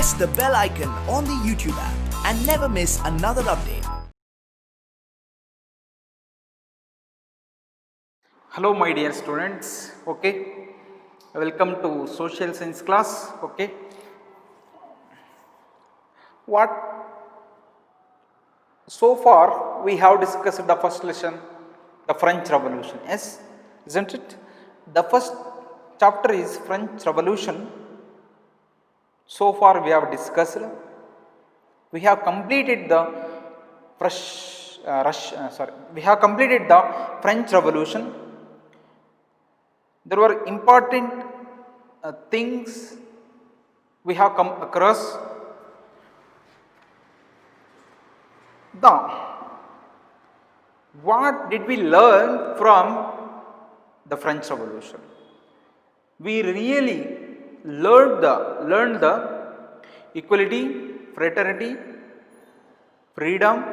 press the bell icon on the YouTube app and never miss another update. Hello my dear students, okay, welcome to social science class. Okay, what so far we have discussed the first lesson, the French Revolution. Yes, isn't it? The first chapter is French Revolution. So far we have discussed, we have completed the we have completed the French Revolution. There were important things we have come across. What did we learn from the French Revolution? We really learned the equality, fraternity, freedom,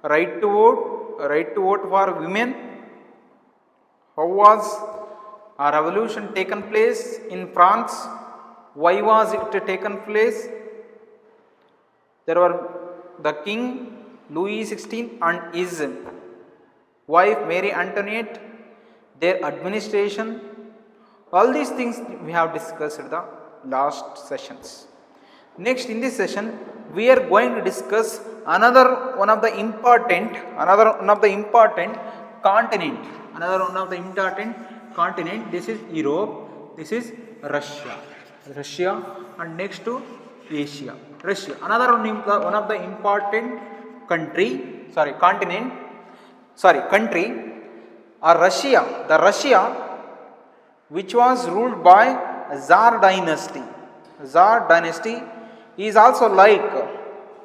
right to vote for women. How was a revolution taken place in France? Why was it taken place? There were the King Louis XVI and his wife Mary Antoinette, their administration. All these things we have discussed in the last sessions. Next, in this session, we are going to discuss another one of the important continent. This is Europe. This is Russia, and next to Asia. Russia, another one of the important country, or Russia. The Russia which was ruled by Tsar dynasty. Tsar dynasty is also like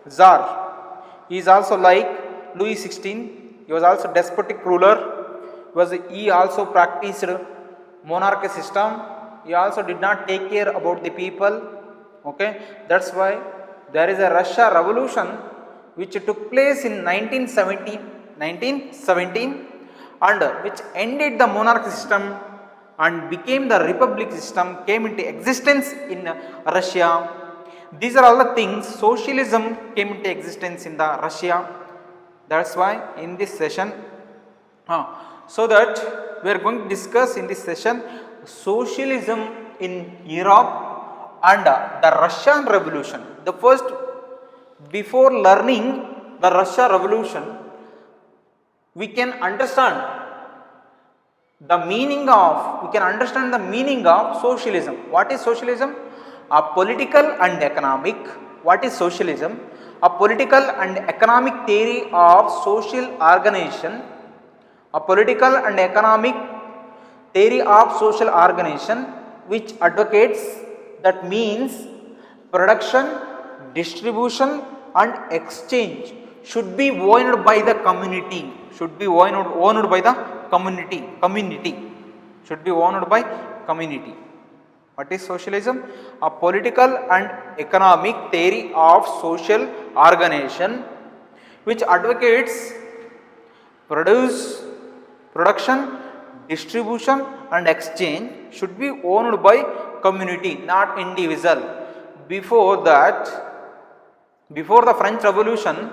Tsar. He is also like Louis XVI. He was also despotic ruler. He also practiced monarchy system. He also did not take care about the people. Okay, that's why there is a Russia revolution which took place in 1917 and which ended the monarchy system and became the republic system, came into existence in Russia. These are all the things. Socialism came into existence in the Russia. That's why in this session, so that we are going to discuss in this session socialism in Europe and the Russian Revolution. The first, before learning the Russia Revolution, we can understand the meaning of socialism. What is socialism? A political and economic. What is socialism? A political and economic theory of social organization. A political and economic theory of social organization which advocates, that means production, distribution and exchange should be owned by the community. Should be owned by the community. Should be owned by community. What is socialism? A political and economic theory of social organization which advocates production, distribution and exchange should be owned by community, not individual. Before the French Revolution,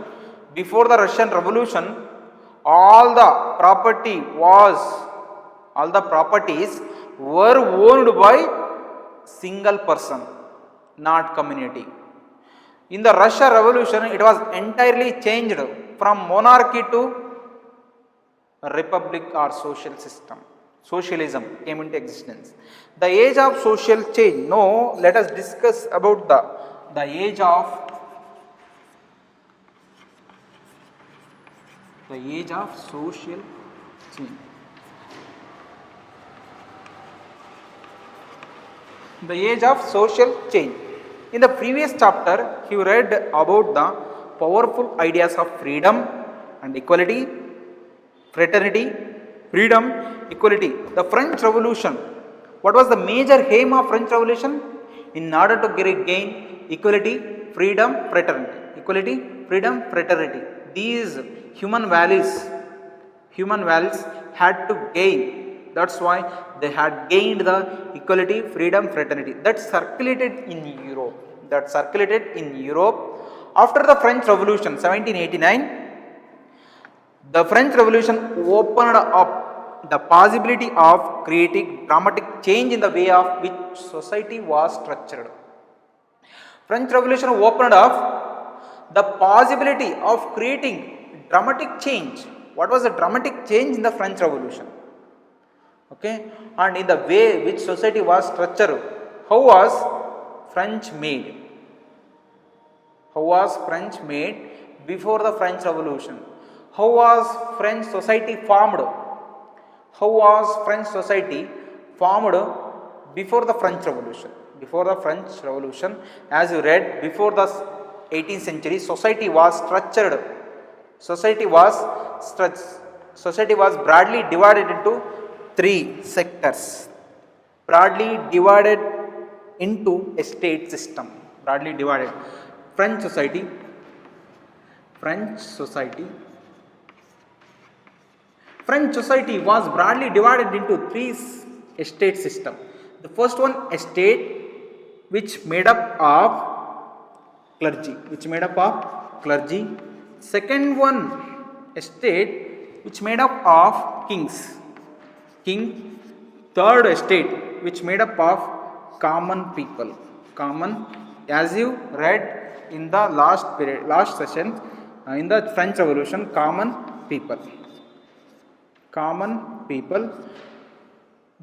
before the Russian Revolution, all the properties were owned by single person, not community. In the Russia Revolution, it was entirely changed from monarchy to republic or social system. Socialism came into existence. The age of social change. Now, let us discuss about the age of social change. The age of social change. In the previous chapter, you read about the powerful ideas of freedom and equality, fraternity, freedom, equality. The French Revolution. What was the major aim of French Revolution? In order to gain equality, freedom, fraternity. Equality, freedom, fraternity. These human values had to gain. That's why they had gained the equality, freedom, fraternity. That circulated in Europe. that circulated in Europe after the French Revolution 1789. The French Revolution opened up the possibility of creating dramatic change in the way of which society was structured. French Revolution opened up the possibility of creating dramatic change. What was the dramatic change in the French Revolution? Okay, and in the way which society was structured. How was French made? How was French made before the French Revolution? How was French society formed? How was French society formed before the French Revolution? Before the French Revolution, as you read, before the 18th century, society was structured. Society was broadly divided into three sectors. Broadly divided into a state system. Broadly divided. French society was broadly divided into three estate system. The first one, estate, which made up of clergy. Second one, estate, which made up of king. Third estate, which made up of common people. As you read in the last session, in the French Revolution, common people.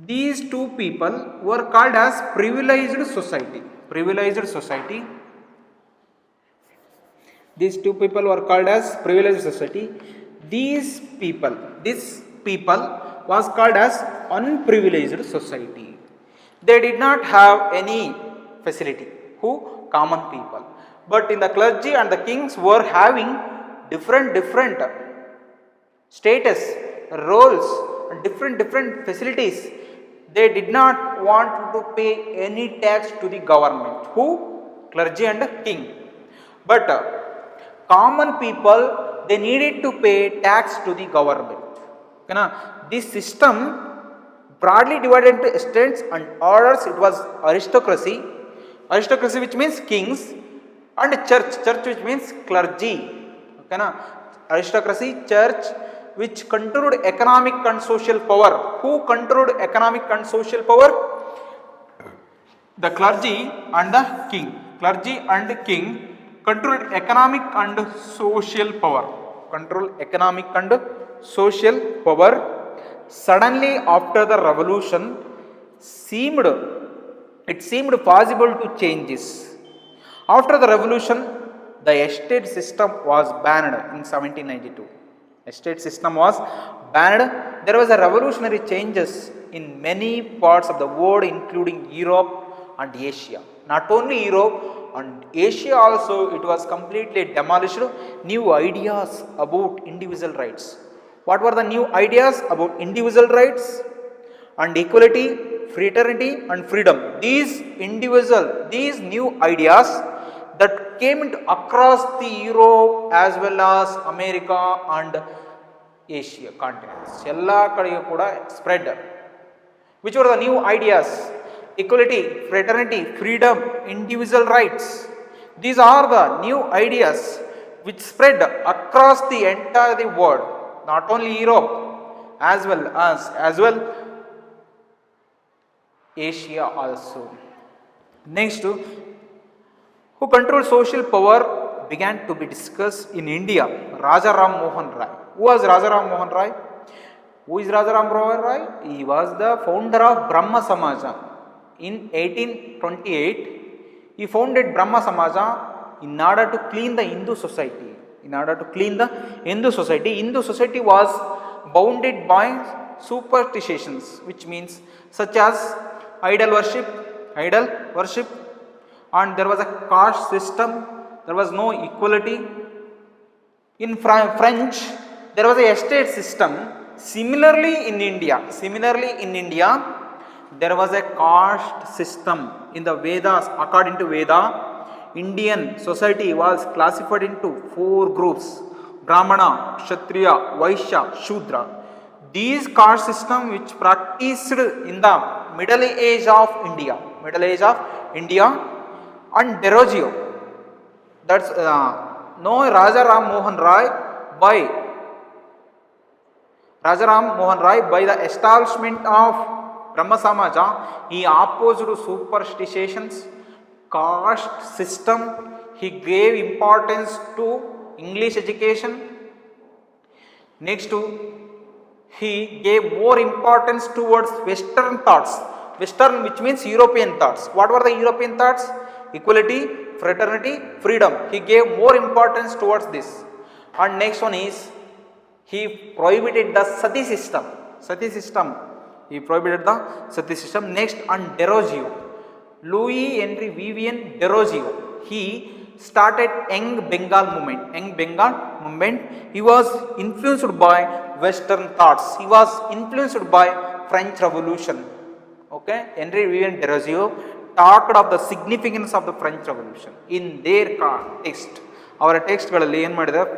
These two people were called as privileged society. These two people were called as privileged society. This people was called as unprivileged society. They did not have any facility. Who? Common people. But in the clergy and the kings were having different status, roles, different facilities. They did not want to pay any tax to the government. Who? Clergy and king. But common people, they needed to pay tax to the government. This system broadly divided into estates and orders. It was aristocracy, which means kings, and church, which means clergy. Aristocracy, church, which controlled economic and social power. Who controlled economic and social power? The clergy and the king. Clergy and king controlled economic and social power. Suddenly, after the revolution, it seemed possible to change this. After the revolution, the estate system was banned in 1792. Estate system was banned. There was a revolutionary changes in many parts of the world, including Europe and Asia. Not only Europe and Asia also, it was completely demolished. New ideas about individual rights. What were the new ideas about individual rights and equality, fraternity and freedom? These new ideas that came into across the Europe as well as America and Asia continents. Ella kadigu kuda spread. Which were the new ideas? Equality, fraternity, freedom, individual rights. These are the new ideas which spread across the entire world, not only Europe as well Asia also. Next, who controlled social power began to be discussed in India. Raja Ram Mohan Rai. Who was Raja Ram Mohan Rai? Who is Raja Ram Mohan Rai? He was the founder of Brahma Samaja. In 1828, he founded Brahma Samaja in order to clean the Hindu society. Hindu society was bounded by superstitions, which means such as idol worship, and there was a caste system. There was no equality. In French, there was a estate system. Similarly in India, there was a caste system. In the Vedas, according to Veda, Indian society was classified into 4 groups: Brahmana, Kshatriya, Vaishya, Shudra. These caste system which practiced in the middle age of India, and Derogio. That's no Raja Ram Mohan Rai by Rajaram Mohan Rai by the establishment of Brahma Samaja. He opposed superstitions, caste system. He gave importance to English education. Next to he gave more importance towards Western thoughts. Western, which means European thoughts. What were the European thoughts? Equality, fraternity, freedom. He gave more importance towards this. And next one is he prohibited the sati system. Sati system. He prohibited the sati system. Next, on Derogio, Louis Henry Vivian Derogio. He started Young Bengal movement. Young Bengal movement. He was influenced by Western thoughts. He was influenced by French Revolution. Okay, Henry Vivian Derogio talked of the significance of the French Revolution in their text. Our textಗಳಲ್ಲಿ ಏನು ಮಾಡಿದ್ದಾರೆ,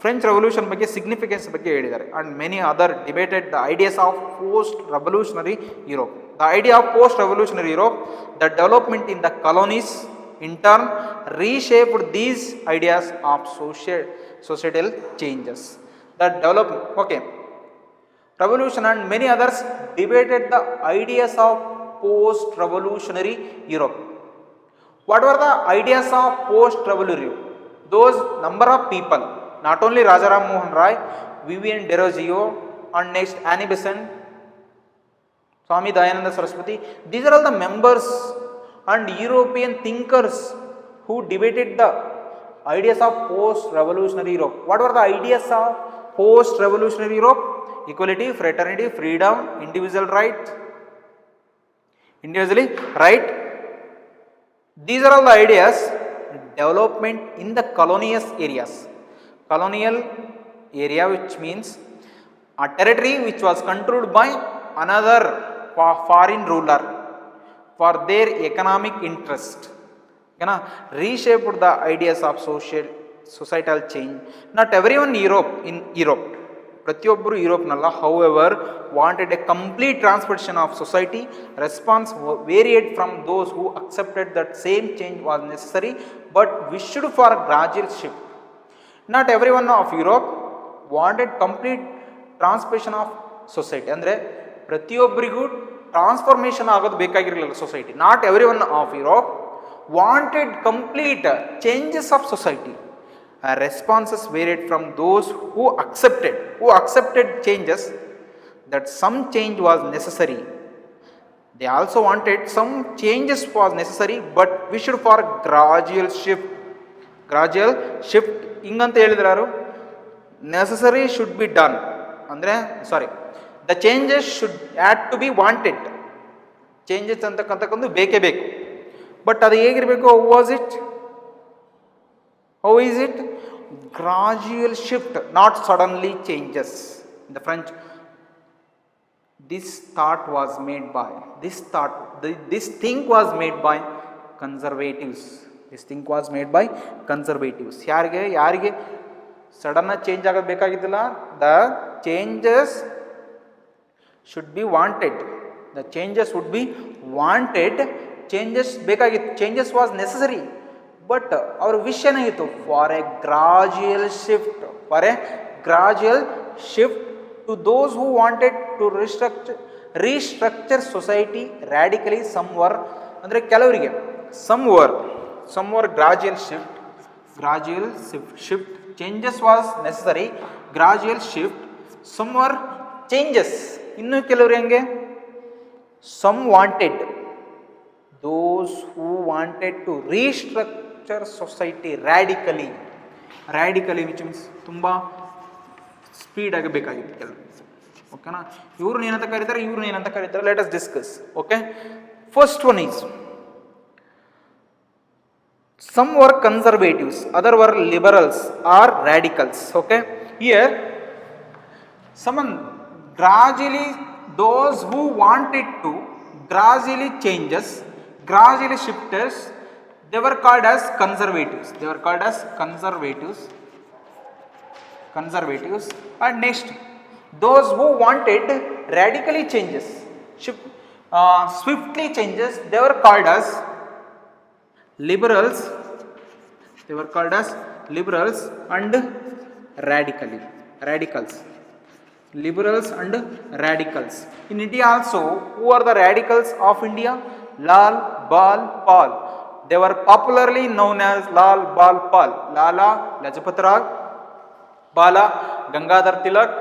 French revolution ಬಗ್ಗೆ significance ಬಗ್ಗೆ ಹೇಳಿದ್ದಾರೆ. And many other debated the ideas of post revolutionary Europe. The idea of post revolutionary Europe, the development in the colonies in turn reshaped these ideas of societal changes. The development, okay, revolution and many others debated the ideas of post-revolutionary Europe. What were the ideas of post-revolutionary? Those number of people, not only Rajaram Mohan Rai, Vivian Derogio, and next Annie Besant, Swami Dayananda Saraswati. These are all the members and European thinkers who debated the ideas of post-revolutionary Europe. What were the ideas of post-revolutionary Europe? Equality, fraternity, freedom, individual right. Individually right. These are all the ideas. Development in the colonial areas. Colonial area, which means a territory which was controlled by another foreign ruler for their economic interest. Reshaped the ideas of societal change. Not everyone in Europe, ಪ್ರತಿಯೊಬ್ಬರು ಯುರೋಪ್ನಲ್ಲ, however, wanted a complete transformation of society. Response varied from those who accepted that same change was necessary but wished for a gradual shift. Not everyone of Europe wanted complete transformation of society. ಅಂದರೆ ಪ್ರತಿಯೊಬ್ಬರಿಗೂ transformation ಆಗೋದು ಬೇಕಾಗಿರಲಿಲ್ಲ society. Not every one of Europe wanted complete changes of society. Responses varied from those who accepted changes, that some change was necessary. They also wanted some changes was necessary but wished for gradual shift. ಹಿಂಗಂತ ಹೇಳಿದ್ರು, necessary should be done ಅಂದರೆ the changes should had to be wanted. Changes ಅಂತಕ್ಕಂಥದ್ದು ಬೇಕೇ ಬೇಕು, but ಅದು ಹೇಗಿರಬೇಕು? How is it? Gradual shift, not suddenly changes. In the French, this thing was made by conservatives. ಯಾರಿಗೆ sudden change ಆಗೋದು ಬೇಕಾಗಿದ್ದಿಲ್ಲ. The changes should be wanted. The changes would be wanted. Changes ಬೇಕಾಗಿತ್ತು. Changes was necessary. But our wish ಏನಾಗಿತ್ತು? For a gradual shift to those who wanted to restructure society radically. Some were ಅಂದರೆ ಕೆಲವರಿಗೆ some were gradual shift. Changes was necessary. Gradual shift. Some were changes. ಇನ್ನು ಕೆಲವರು ಹೆಂಗೆ? Some wanted, those who wanted to restructure society radically, which means ತುಂಬ speed ಆಗಬೇಕಾಗಿತ್ತು ಕೆಲವು. ಓಕೆನಾ? ಇವ್ರನ್ನ ಏನಂತ ಕರೀತಾರೆ, let us discuss. Okay, first one is some were conservatives, other were liberals or radicals. Okay, here someone gradually, those who wanted to gradually changes, gradually shifters, they were called as conservatives. And next, those who wanted radically changes, swiftly changes, they were called as liberals, they were called as liberals and radicals. Liberals and radicals. In India also, who are the radicals of India? Lal, Bal, Pal. They were popularly known as Lal, Bal, Pal. Lala Lajpat Rai, Bala Gangadhar Tilak,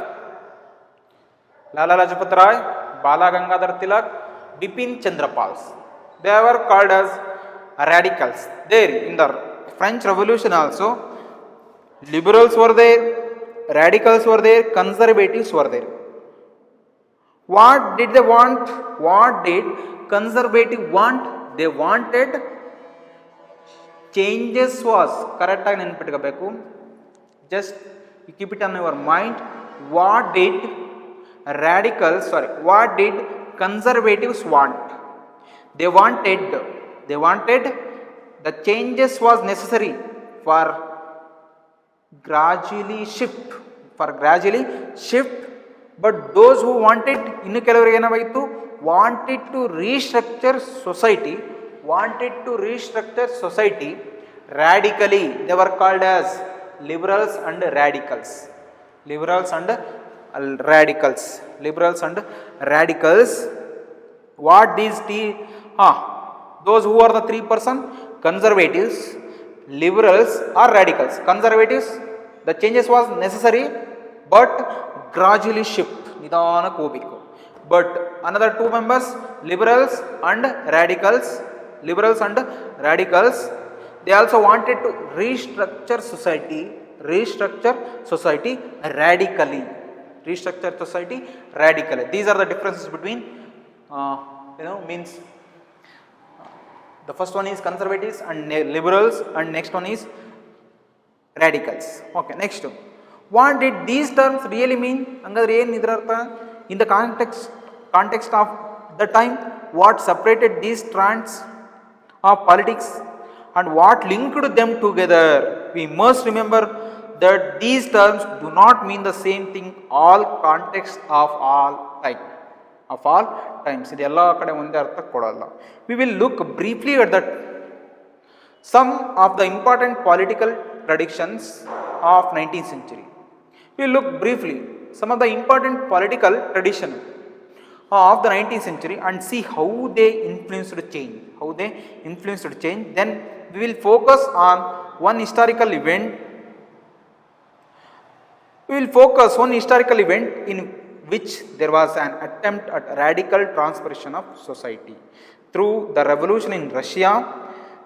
Lala Lajpat Rai, Bala Gangadhar Tilak, Bipin Chandra Pals. They were called as radicals. There in the French Revolution also, liberals were there, radicals were there, conservatives were there. What did they want? What did conservative want? They wanted changes was correct ಆಗಿ ನೆನಪಿಟ್ಕೋಬೇಕು. Just you keep it on your mind. What did what did conservatives want? They wanted the changes was necessary for gradually shift, but those who wanted, ಇನ್ನು ಕೆಲವರಿಗೆ ಏನಾಯಿತು, wanted to restructure society radically. They were called as liberals and radicals. What these those who are the three person: conservatives, liberals or radicals. Conservatives, the changes was necessary but gradually shift, ನಿಧಾನಕ್ಕೆ ಹೋಗಬೇಕು. But another two members, liberals and radicals, they also wanted to restructure society radically. These are the differences between means the first one is conservatives and liberals, and next one is radicals. Okay, next, what did these terms really mean? Hangadre ಏನು ಇದರ ಅರ್ಥ? In the context of the time, what separated these strands of politics and what linked them together? We must remember that these terms do not mean the same thing all context of all times. ಇದೆಲ್ಲ ಕಡೆ ಒಂದೇ ಅರ್ಥ ಕೊಡಲ್ಲ. We will look briefly at that some of the important political traditions of 19th century. We will look briefly some of the important political tradition of the 19th century and see how they influenced change. Then we will focus on one historical event. In which there was an attempt at radical transformation of society through the revolution in Russia.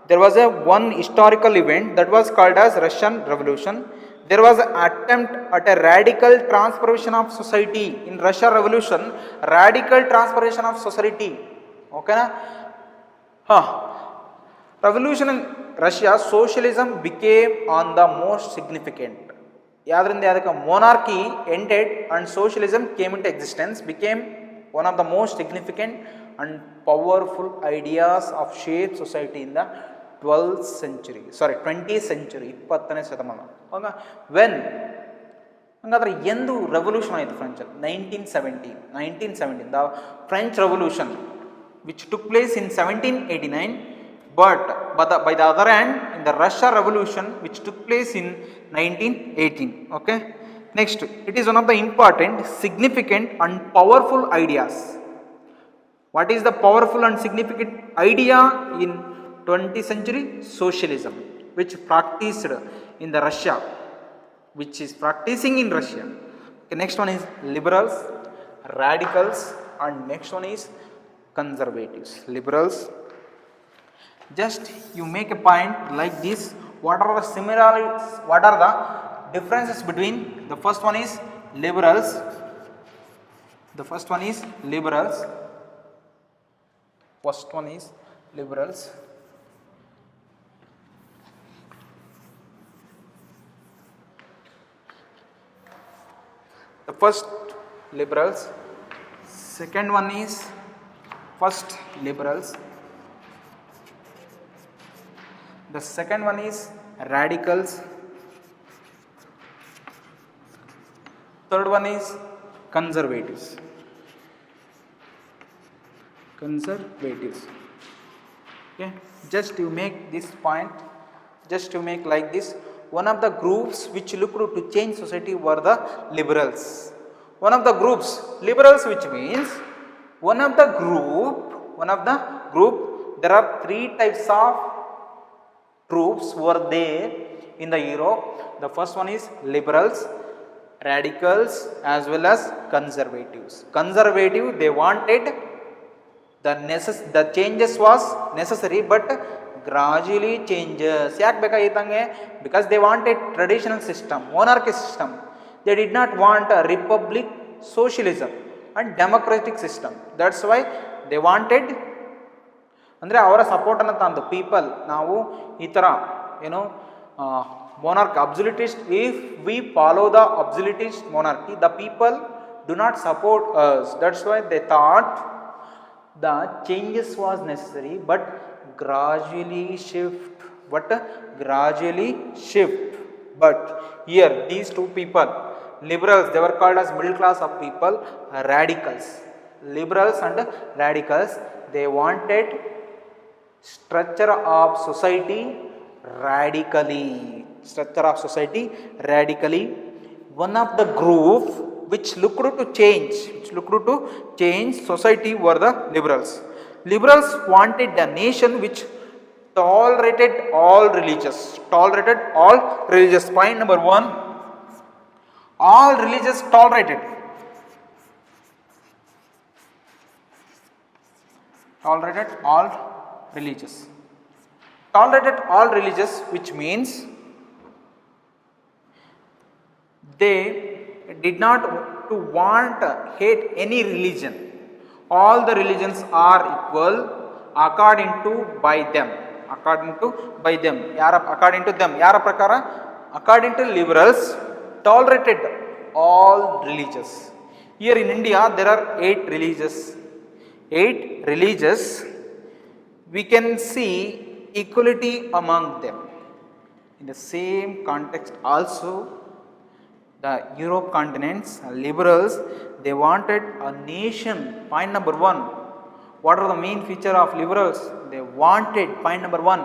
There was one historical event that was called as Russian Revolution. There was an attempt at a radical transformation of society in Russia Revolution. Radical transformation of society. Okay na? Revolution in Russia, socialism became on the most significant. ಯಾವ್ದ್ರಿಂದ ಯಾವುದಕ್ಕೆ monarchy ended and socialism came into existence, became one of the most significant and powerful ideas of shape society in the 20th century. 20ನೇ ಶತಮಾನ. When ಹಂಗಾದ್ರೆ ಎಂದು revolution ಆಯಿತು ಫ್ರೆಂಚಲ್ಲಿ? 1917 the French Revolution which took place in 1789. But by the other hand, in the Russia Revolution which took place in 1918. Okay, next, it is one of the important, significant and powerful ideas. What is the powerful and significant idea in 20th century? Socialism, which practiced in the Russia, which is practicing in Russia. Okay, next one is liberals, radicals, and next one is conservatives. Liberals, just you make a point like this. What are the similarities? What are the differences between the first one is liberals? The first one is liberals. The first liberals. Second one is first liberals. The second one is radicals. Third one is conservatives. Okay, just you make this point, just you make like this. One of the groups which looked to change society were the liberals. One of the groups, liberals, which means one of the group, there are three types of groups were there in the Europe. The first one is liberals, radicals, as well as conservatives. Conservative, they wanted the changes was necessary, but gradually changes. ಯಾಕೆ ಬೇಕಾಗಿತ್ತಂಗೆ? Because they wanted traditional system, monarchy system. They did not want a republic, socialism and democratic system. That's why they wanted, ಅಂದರೆ ಅವರ ಸಪೋರ್ಟನ್ನು ತಂದು people ನಾವು ಈ ಥರ ಏನು monarch absolutist, if we follow the absolutist monarchy, the people do not support us. That's why they thought the changes was necessary, but gradually shift. But here these two people, liberals, they were called as middle class of people. Radicals, liberals and radicals, they wanted structure of society radically. One of the group which looked to change society were the liberals. Liberals wanted a nation which tolerated all religious. Point number 1, all religious tolerated. Tolerated all religious, which means they did not to hate any religion. All the religions are equal according to them. Yara prakara? According to liberals, tolerated all religions. Here in India there are 8 religious. We can see equality among them. In the same context also, the Europe continents, liberals, they wanted a nation. Point number 1, what are the main feature of liberals? They wanted, point number 1,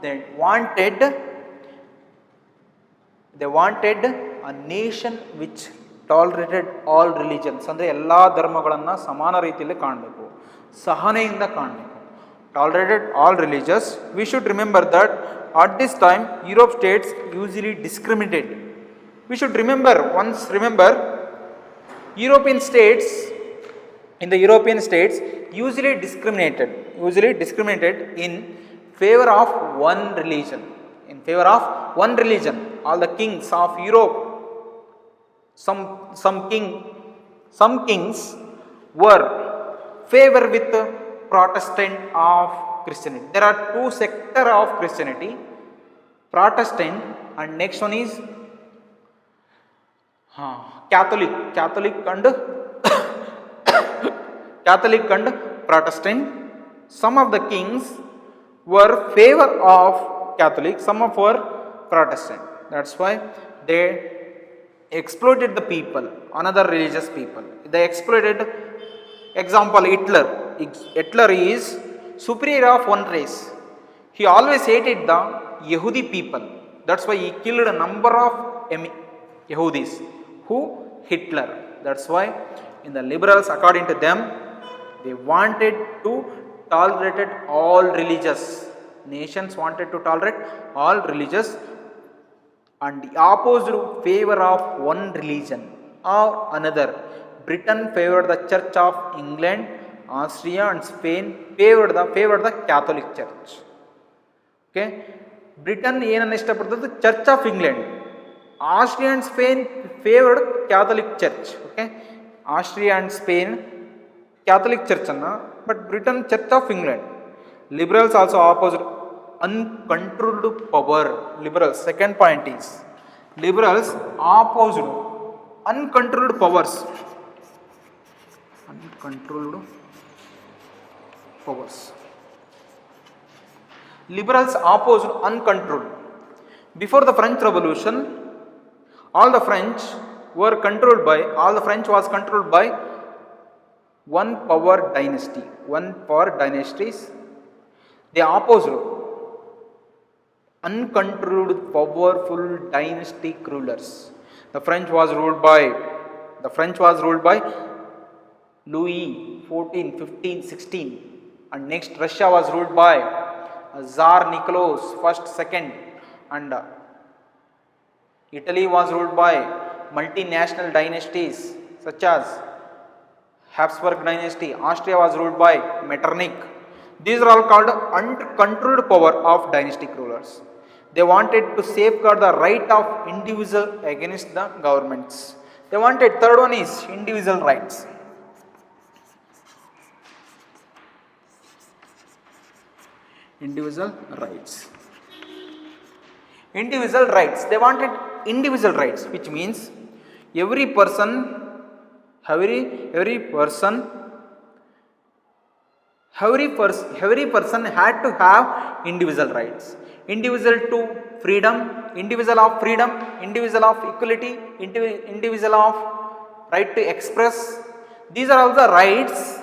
they wanted a nation which tolerated all religions. ಅಂದರೆ ಎಲ್ಲ ಧರ್ಮಗಳನ್ನು ಸಮಾನ ರೀತಿಯಲ್ಲಿ ಕಾಣಬೇಕು, ಸಹನೆಯಿಂದ ಕಾಣಬೇಕು. Tolerated all religious. We should remember that at this time Europe states usually discriminated. We should remember European states usually discriminated in favor of one religion. All the kings of Europe, some kings were favor with Protestant of Christianity. There are 2 sectors of Christianity, Protestant and next one is Catholic and Protestant. Some of the kings were favor of Catholic, some of were Protestant. That's why they exploited the people, another religious people. They exploited, example, Hitler is superior of one race. He always hated the Yehudi people. That's why he killed a number of Yehudis. Who? Hitler. That's why in the liberals, according to them, they wanted to tolerate all religious. Nations wanted to tolerate all religious, and the opposite favor of one religion or another. Britain favored the Church of England, Austria and Spain favored the Catholic Church. Okay, Britain ಏನನ್ನ ಇಷ್ಟಪಡ್ತದೆ? Church of England. Austria and Spain favored Catholic Church. Okay, Austria and Spain Catholic Church anna, but Britain Church of England. Liberals also opposed uncontrolled power. Liberals, second point is liberals opposed uncontrolled powers. Liberals opposed uncontrolled. Before the French Revolution, all the French was controlled by one power dynasties. They opposed uncontrolled powerful dynastic rulers. The French was ruled by Louis 14, 15, 16, and next Russia was ruled by Tsar Nicholas first, second, and Italy was ruled by multinational dynasties such as Habsburg dynasty. Austria was ruled by Metternich. These are all called uncontrolled power of dynastic rulers. They wanted to safeguard the right of individual against the governments. They wanted, third one is individual rights. Individual rights. Individual rights. They wanted individual rights, which means every person had to have individual rights. Individual to freedom, individual of freedom, individual of equality, individual of right to express. These are all the rights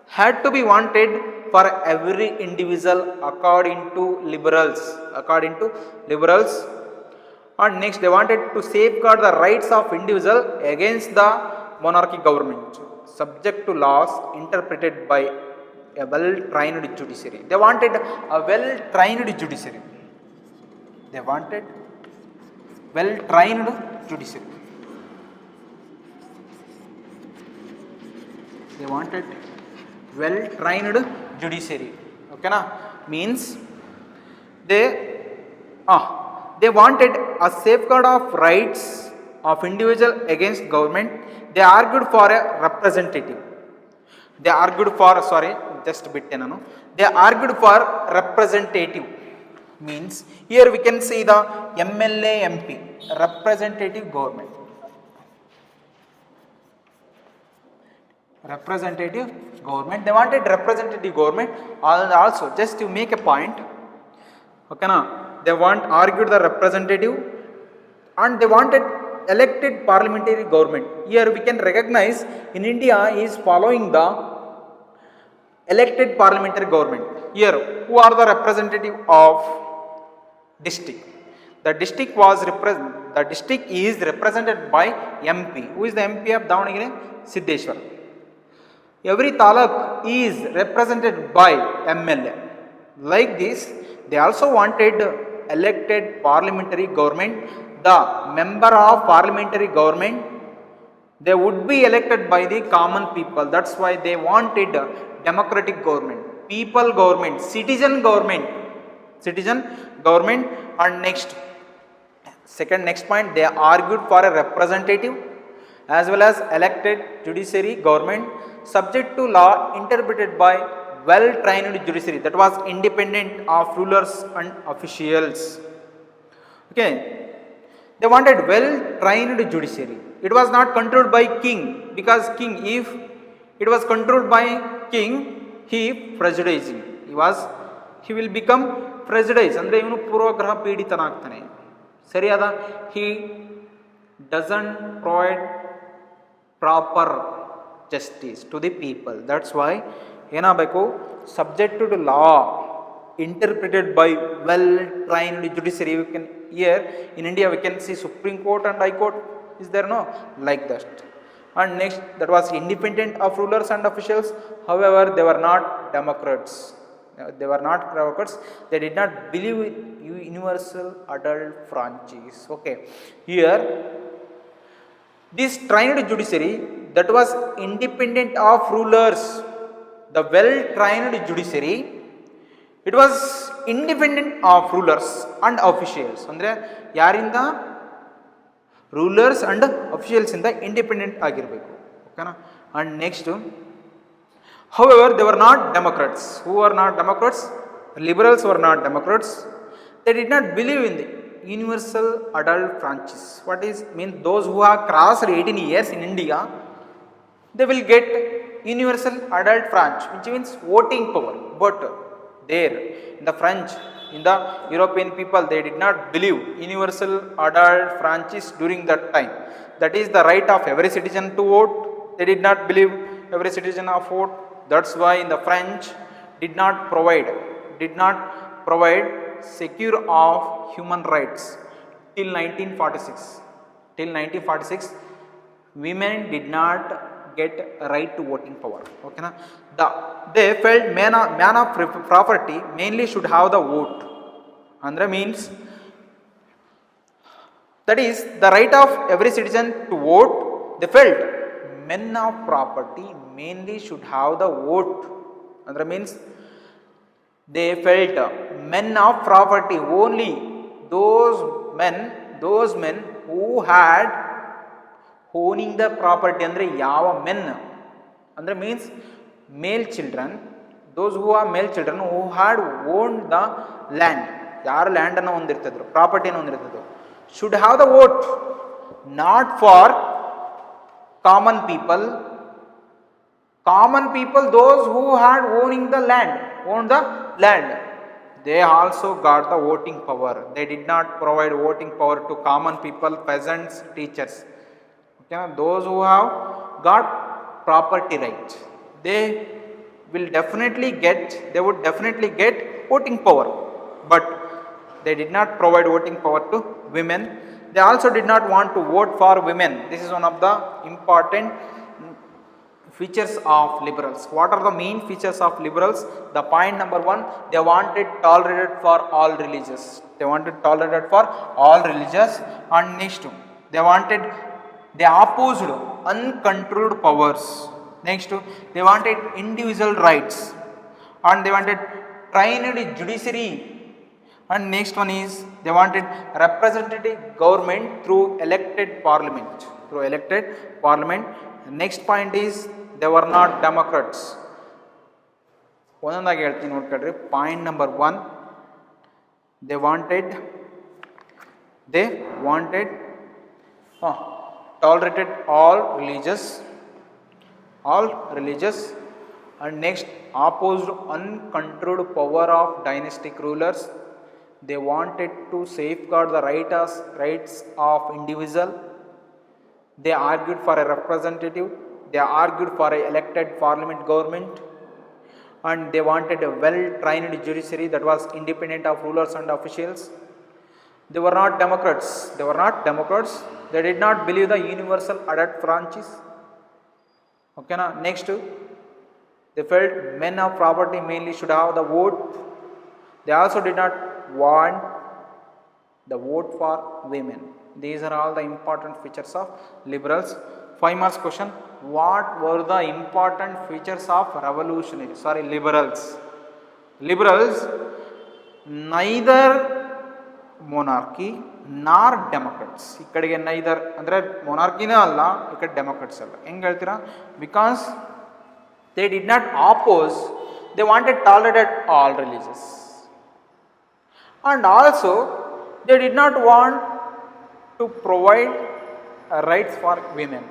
had to be wanted for every individual according to liberals. And next they wanted to safeguard the rights of individual against the monarchy government, subject to laws interpreted by a well-trained judiciary. They wanted a well-trained judiciary. They wanted well-trained judiciary. They wanted well-trained judiciary. Okay na? Means they wanted a safeguard of rights of individual against government. They argued for a representative. They argued for representative. Means here we can see the MLA MP, representative government. Representative government. They wanted representative government. Also, just to make a point, okay na? They argued the representative, and they wanted elected parliamentary government. Here we can recognize in India is following the elected parliamentary government. Here, who are the representative of district? The district is represented by MP. Who is the MP of Davanagere? Siddeshwar. Every taluk is represented by MLA. Like this, they also wanted elected parliamentary government. The member of parliamentary government, they would be elected by the common people. That's why they wanted democratic government, people government, citizen government. And next point, they argued for a representative as well as elected judiciary government, subject to law interpreted by well-trained judiciary that was independent of rulers and officials. Okay. They wanted well-trained judiciary. It was not controlled by king, because king, if it was controlled by king, he prejudicing. He will become prejudiced. Andre ಇವನು ಪೂರ್ವಗ್ರಹ ಪೀಡಿತನಾಗ್ತಾನೆ. ಸರಿಯಾದ? He doesn't provide proper justice to the people. That's why ಏನಾಗಬೇಕು? Subject to the law interpreted by well-trained judiciary. We can here in India we can see Supreme Court and High Court. Is there no? Like that. And next, that was independent of rulers and officials. However, they were not democrats. They did not believe in universal adult franchise. Okay. Here, this trained judiciary that was independent of rulers, the well-trained judiciary, it was independent of rulers and officials. Andre ಯಾರಿಂದ rulers and officials ಇಂದ independent ಆಗಿರಬೇಕು. ಓಕೆನಾ? And next, however they were not democrats. Who were not democrats? Liberals were not democrats. They did not believe in the universal adult franchise. What is mean? Those who have crossed 18 years in India, they will get universal adult franchise, which means voting power. But there in the French, in the European people, they did not believe universal adult franchise during that time. That is the right of every citizen to vote. They did not believe every citizen of vote. That's why in the French did not did not provide secure of human rights till 1946. Till 1946, women did not get right to voting power. Okay, na? They felt man of property mainly should have the vote. Andre means that is the right of every citizen to vote. They felt men of property mainly should have the vote. Andre means they felt men of property, only those men who had owning the property. Andre yava men andre means male children, those who are male children who had owned the land, ಯಾರು ಲ್ಯಾಂಡನ್ನು ಹೊಂದಿರ್ತಿದ್ರು, ಪ್ರಾಪರ್ಟಿಯನ್ನು ಹೊಂದಿರ್ತಿದ್ರು, should have the vote, not for common people. Common people, those who had owned the land, they also got the voting power. They did not provide voting power to common people, peasants, teachers. Okay, those who have got property rights, they would definitely get voting power, but they did not provide voting power to women. They also did not want to vote for women. This is one of the important features of liberals. What are the main features of liberals? The point number 1, they wanted tolerated for all religious. And next, they opposed uncontrolled powers. Next, they wanted individual rights, and they wanted trained judiciary. And next one is they wanted representative government through elected parliament. Next point is they were not democrats. ಒಂದೊಂದಾಗಿ ಹೇಳ್ತೀನಿ ನೋಡ್ಕೊಳ್ರಿ. Point number 1, they wanted tolerated all religious, and next opposed uncontrolled power of dynastic rulers. They wanted to safeguard the rights of individual. They argued for a representative. They argued for a elected parliament government, and they wanted a well-trained judiciary that was independent of rulers and officials. They were not democrats. They did not believe the universal adult franchise. Okay, na? Next, they felt men of property mainly should have the vote. They also did not want the vote for women. These are all the important features of liberals. 5 marks question. What were the important features of liberals? Liberals neither monarchy nor democrats. ikkadege neither andre monarchy ne alla, ikkade democrats alla. Henge heltira? Because they did not oppose, they wanted tolerated all religious, and also they did not want to provide rights for women.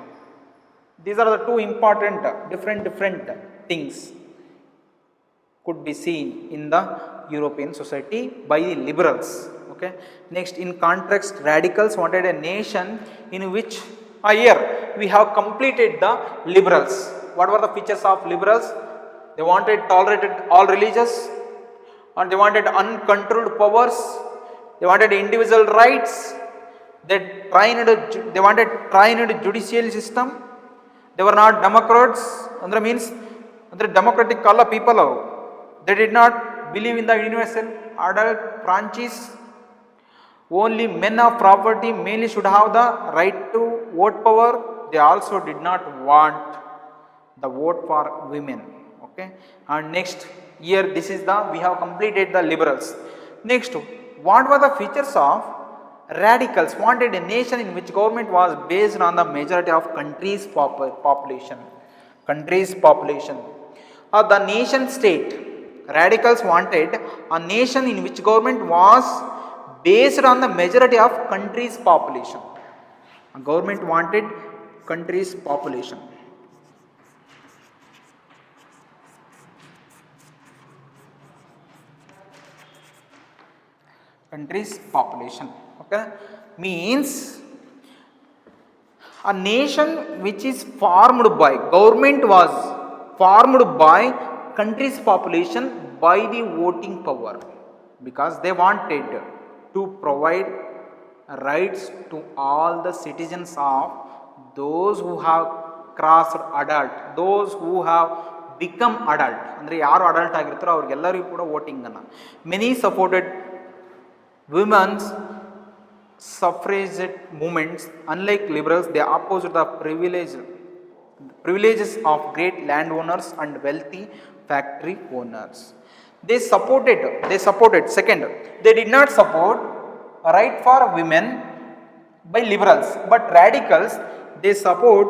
These are the two important different things could be seen in the European society by the liberals. Okay, next, in contrast, radicals wanted a nation in which here we have completed the liberals. What were the features of liberals? They wanted tolerated all religious, and they wanted uncontrolled powers. They wanted individual rights. They wanted trained judicial system. They were not democrats. Andre means democratic alla people. They did not believe in the universal adult franchise. Only men of property mainly should have the right to vote power. They also did not want the vote for women. Okay, and next, here this is we have completed the liberals. Next, what were the features of radicals? Wanted a nation in which government was based on the majority of country's population. The nation state. Radicals wanted a nation in which government was based on the majority of country's population. A government wanted country's population. Okay, means a nation which is formed by, government was formed by country's population by the voting power, because they wanted to provide rights to all the citizens of those who have crossed adult, those who have become adult, ಅಂದರೆ ಯಾರು adult ಆಗಿರ್ತಾರೋ ಅವ್ರಿಗೆಲ್ಲರಿಗೂ ಕೂಡ ವೋಟಿಂಗನ್ನು. Many supported women's suffragette movements. Unlike liberals, they opposed the privileges of great landowners and wealthy factory owners. They supported. Second, they did not support a right for women by liberals, but radicals, they support,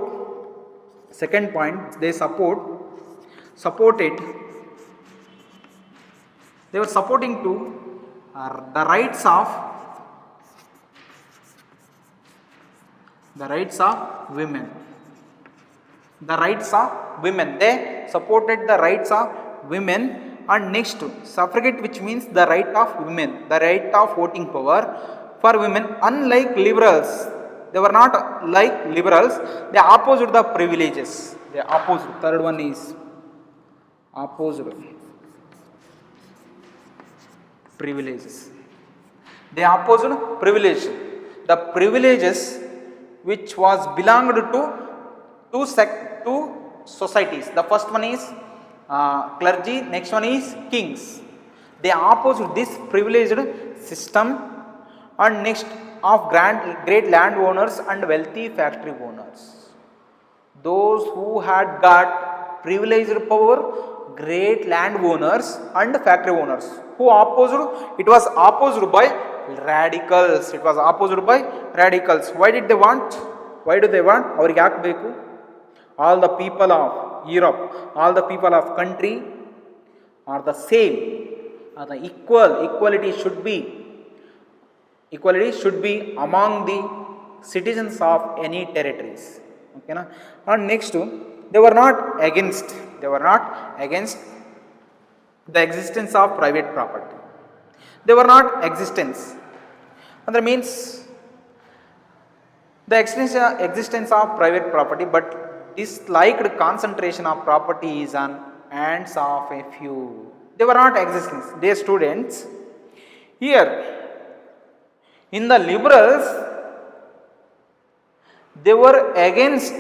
second point, they supported, they were supporting to the rights of women. The rights of women, they supported the rights of women. And next, suffragette, which means the right of women, the right of voting power for women. Unlike liberals, they were not like liberals, they opposed the privileges, they opposed. Third one is opposed privileges. They opposed privilege, the privileges which was belonged to two societies. The first one is clergy, next one is kings. They opposed this privileged system. And next, of great landowners and wealthy factory owners. Those who had got privileged power, great landowners and factory owners. Who opposed? It was opposed by radicals. It was opposed by radicals. Why did they want? Why do they want? ಅವ್ರಿಗೆ ಯಾಕೆ ಬೇಕು? All the people of Europe, all the people of country are the same, are the equal. Equality should be among the citizens of any territories. Okay na? And next, they were not against the existence of private property. They were not existence, and that means the existence of private property, but disliked concentration of property is on hands of a few. They were not existence. Dear students, here in the liberals, they were against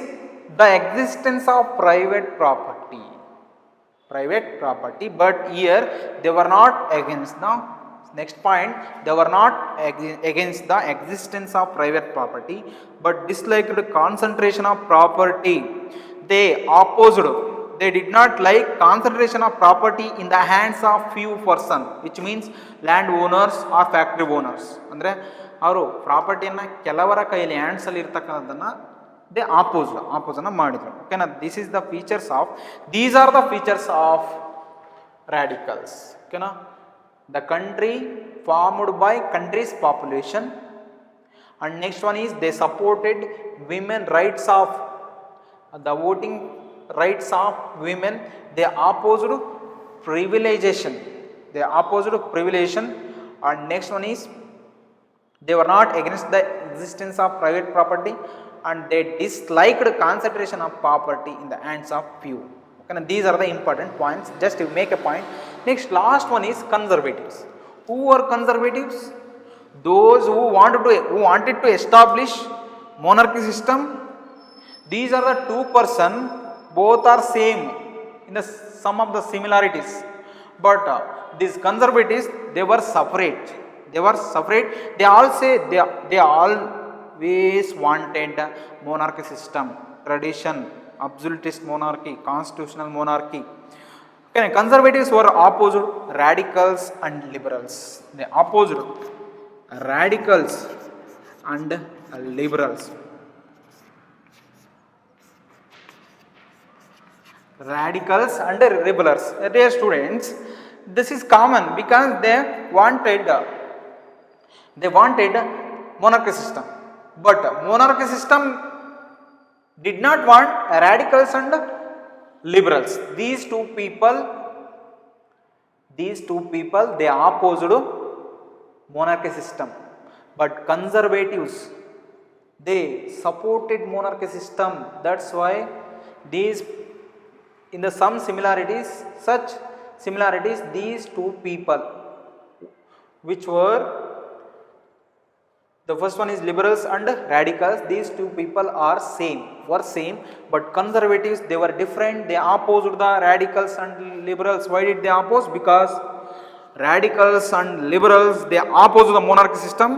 the existence of private property, but here they were not against. Now next point, they were not against the existence of private property, but disliked concentration of property. They opposed, they did not like concentration of property in the hands of few person, which means land owners or factory owners. ಅಂದರೆ ಅವರು ಪ್ರಾಪರ್ಟಿಯನ್ನು ಕೆಲವರ ಕೈಯಲ್ಲಿ ಹ್ಯಾಂಡ್ಸಲ್ಲಿ ಇರ್ತಕ್ಕಂಥದ್ದನ್ನು they ಆಪೋಸನ್ನು ಮಾಡಿದರು. ಓಕೆನಾ? these are the features of radicals. ಓಕೆನಾ? The country formed by country's population. And next one is they supported women rights of the voting rights of women. They opposed privilegation. And next one is they were not against the existence of private property, and they disliked concentration of property in the hands of few. Okay, these are the important points. Just to make a point. Next, last one is conservatives. Who are conservatives? Those who wanted to establish monarchy system. These are the two person, both are same in the some of the similarities, but these conservatives, they were separate. They all say they always wanted monarchy system, tradition, absolutist monarchy, constitutional monarchy. Okay, conservatives were opposed radicals and liberals. They opposed radicals and liberals. Radicals and liberals. Dear students, this is common because they wanted monarchy system, but monarchy system did not want radicals and liberals. These two people, they opposed monarchy system, but conservatives, they supported monarchy system. That's why these in the some similarities, such similarities, these two people, which were, the first one is liberals and radicals, these two people are were same, but conservatives, they were different, they opposed the radicals and liberals. Why did they oppose? Because radicals and liberals, they opposed the monarchy system.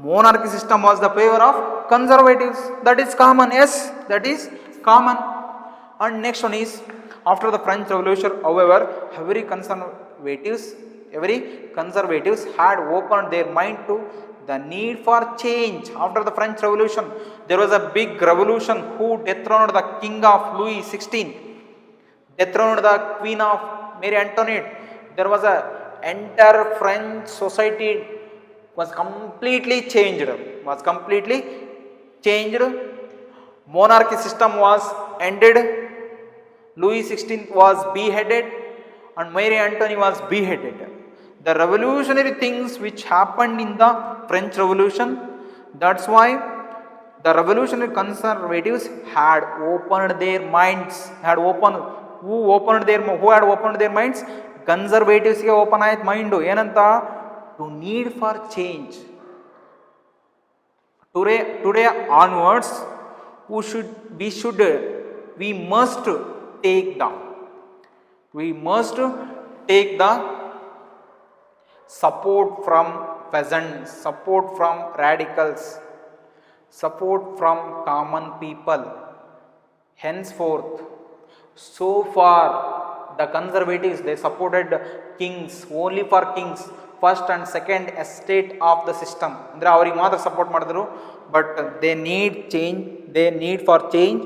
Monarchy system was the favor of conservatives. That is common. Yes, that is common. And next one is, after the French Revolution, however, every conservatives had opened their mind to the need for change. After the French Revolution, there was a big revolution who dethroned the king of Louis XVI, dethroned the queen of Mary Antoinette. There was a entire French society was completely changed. Monarchy system was ended. Louis XVI was beheaded and Mary Antoinette was beheaded. The revolutionary things which happened in the French Revolution, that's why the revolutionary conservatives had opened their minds. Who had opened their minds? Conservatives ge open ayat mind ಏನಂತ, to need for change. Today onwards, we must take the support from peasants, support from radicals, support from common people. Henceforth, so far the conservatives, they supported kings, only for kings, first and second estate of the system. Andre avrige maatra support madidru, but they need for change.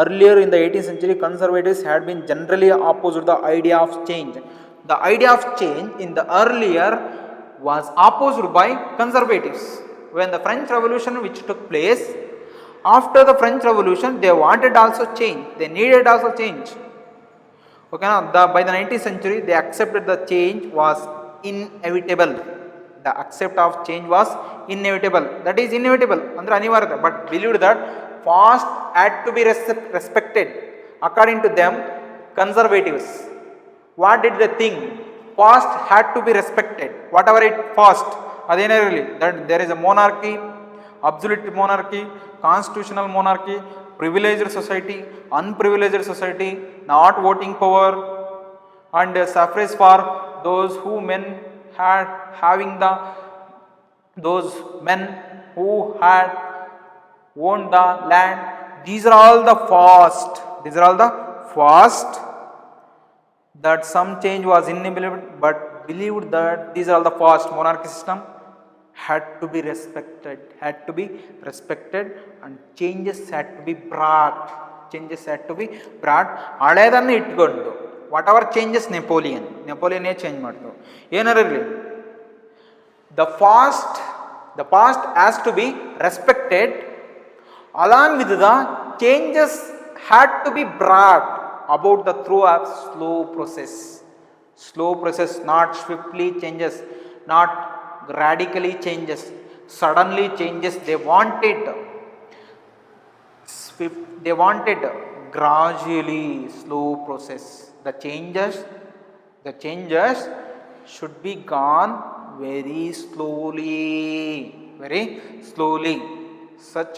Earlier in the 18th century, conservatives had been generally opposed the idea of change. The idea of change in the earlier was opposed by conservatives. When the French Revolution which took place, after the French Revolution, they wanted also change. They needed also change. Okay, by the 19th century, they accepted the change was inevitable. The accept of change was inevitable. That is inevitable, andre anivaryata, but believed that fast had to be respected. According to them, conservatives, what did they think? Fast had to be respected. Whatever it fast, adene really, that there is a monarchy, absolute monarchy, constitutional monarchy, privileged society, unprivileged society, not voting power, and suffrage for those who men had those men who had owned the land. These are all the fast. That some change was inevitable, but believed that these are all the fast. Monarchy system had to be respected, and changes had to be brought. ಹಳೆದನ್ನು ಇಟ್ಕೊಂಡು, what ever changes ನೆಪೋಲಿಯನ್ನೇ change ಮಾಡ್ತು. ಏನಾರಿರಲಿ, the past has to be respected, along with the changes had to be brought about the through of slow process, not swiftly changes, not radically changes, suddenly changes. They wanted gradually, slow process. The changes should be gone very slowly. Such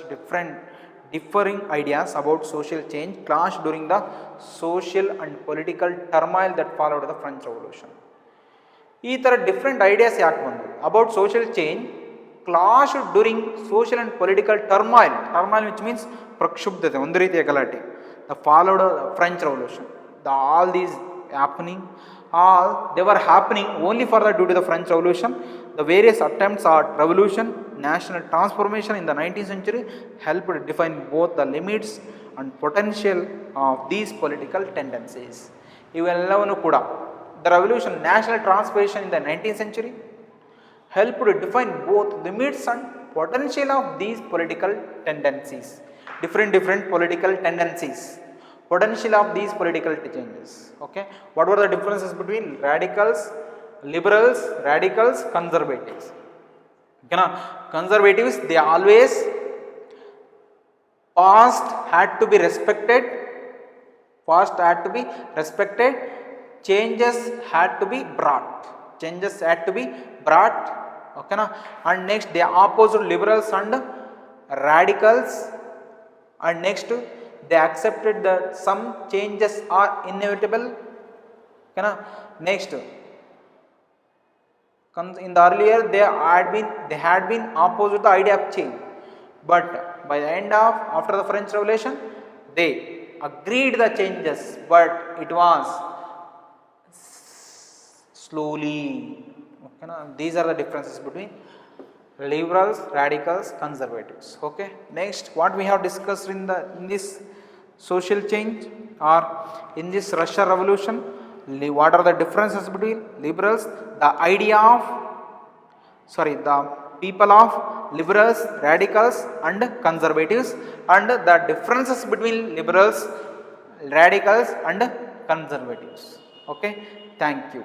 differing ideas about social change clashed during the social and political turmoil that followed the French Revolution. ಈ ಥರ different ideas ಯಾಕೆ ಬಂದು about social change clash during social and political turmoil which means ಪ್ರಕ್ಷುಬ್ಧತೆ, ಒಂದು ರೀತಿಯ ಗಲಾಟೆ. The followed French revolution, all these they were happening only for the due to the French Revolution. The various attempts at revolution, national transformation in the 19th century helped define both the limits and potential of these political tendencies. ಇವೆಲ್ಲವನ್ನು ಕೂಡ the revolution, national transformation in the 19th century helped to define both limits and potential of these political tendencies. Different political tendencies, potential of these political changes. Okay, what were the differences between radicals, liberals, conservatives? Okay, na? Conservatives, they always past had to be respected, changes had to be brought. Changes had to be brought. Okay na? And next they opposed liberals and radicals, and next they accepted that some changes are inevitable. Okay na? Next, in the earlier they had been opposed to the idea of change, but by the end of after the French Revolution they agreed the changes, but it was slowly. Okay na? These are the differences between liberals, radicals, conservatives. Okay, next what we have discussed in this social change or in this Russian Revolution, what are the differences between liberals, the idea of the people of liberals, radicals and conservatives, and the differences between liberals, radicals and conservatives. Okay, thank you.